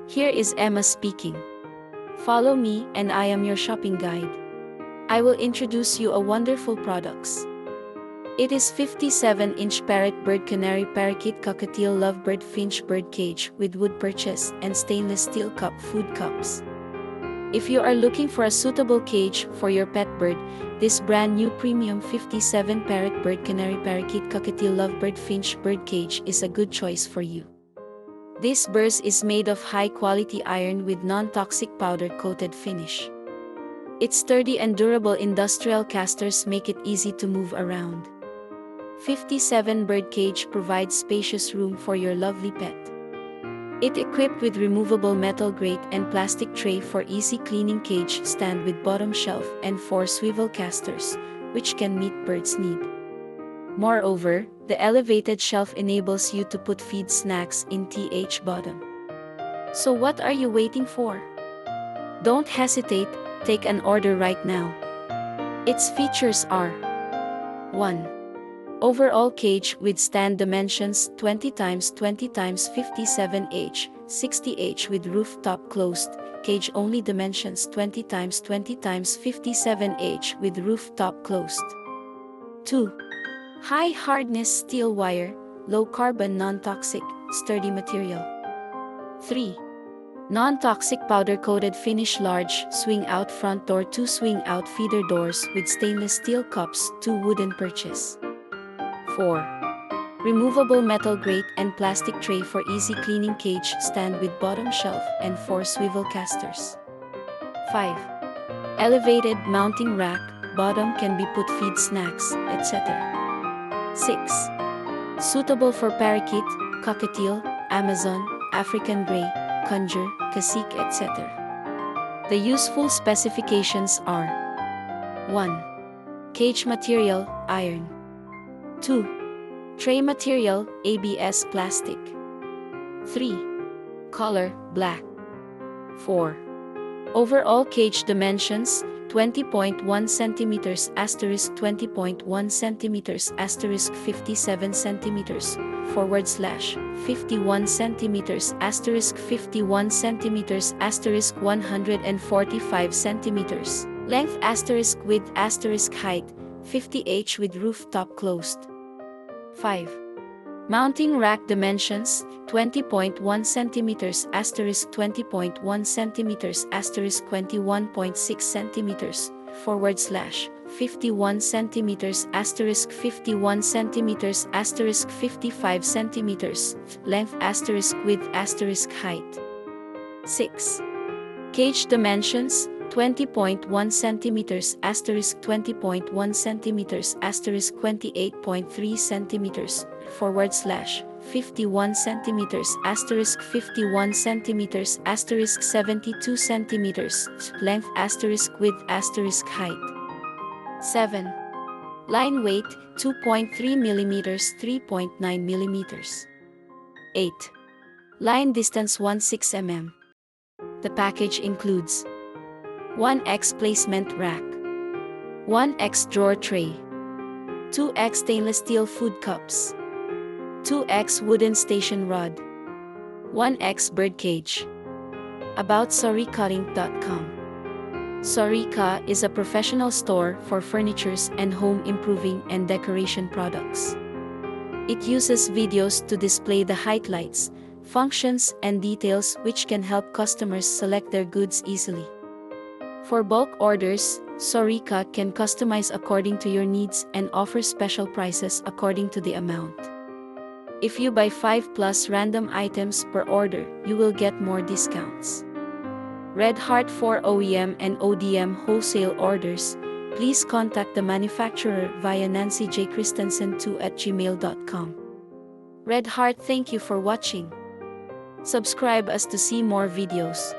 Here is Emma speaking. Follow me and I am your shopping guide. I will introduce you a wonderful products. It is 57-inch Parrot bird canary parakeet cockatiel LoveBird Finch bird cage with wood perches and stainless steel cup food cups. If you are looking for a suitable cage for your pet bird, this brand new premium 57 Parrot bird canary parakeet cockatiel LoveBird Finch bird cage is a good choice for you. This bird is made of high-quality iron with non-toxic powder-coated finish. Its sturdy and durable industrial casters make it easy to move around. 57 bird cage provides spacious room for your lovely pet. It equipped with removable metal grate and plastic tray for easy cleaning, cage stand with bottom shelf and 4 swivel casters, which can meet bird's need. Moreover, the elevated shelf enables you to put feed snacks in th bottom. So what are you waiting for? Don't hesitate, take an order right now. Its features are 1. Overall cage with stand dimensions 20 x 20 x 57 60 with rooftop closed, cage only dimensions 20 x 20 x 57 with rooftop closed. 2. High hardness steel wire, low carbon non-toxic, sturdy material. 3. Non-toxic powder-coated finish, large swing out front door, 2 swing out feeder doors with stainless steel cups, 2 wooden perches. 4. Removable metal grate and plastic tray for easy cleaning, cage stand with bottom shelf and 4 swivel casters. 5. Elevated mounting rack, bottom can be put feed snacks, etc. 6. Suitable for parakeet, cockatiel, Amazon, African grey, conure, cacique, etc. The useful specifications are 1. Cage material, iron. 2. Tray material, ABS plastic. 3. Color, black. 4. Overall cage dimensions, 20.1 cm asterisk 20.1 cm asterisk 57 cm / 51 cm asterisk 51 cm asterisk 145 cm length asterisk width asterisk height 50 with rooftop closed. 5. Mounting rack dimensions 20.1 cm asterisk 20.1 cm asterisk 21.6 cm / 51 cm asterisk 51 cm asterisk 55 cm length asterisk width asterisk height. 6. Cage dimensions 20.1 cm asterisk 20.1 cm asterisk 28.3 cm / 51 cm asterisk 51 cm asterisk 72 cm length asterisk width asterisk height. 7. Line weight 2.3 mm 3.9 mm. 8. Line distance 16 mm. The package includes 1x placement rack, 1x drawer tray, 2x stainless steel food cups, 2x wooden station rod, 1x bird cage. About SARIKA.com. SARIKA is a professional store for furnitures and home improving and decoration products. It uses videos to display the highlights, functions and details which can help customers select their goods easily. For bulk orders, SARIKA can customize according to your needs and offer special prices according to the amount. If you buy 5+ random items per order, you will get more discounts. Red Heart for OEM and ODM wholesale orders, please contact the manufacturer via nancyjchristensen2@gmail.com. Red Heart, thank you for watching. Subscribe us to see more videos.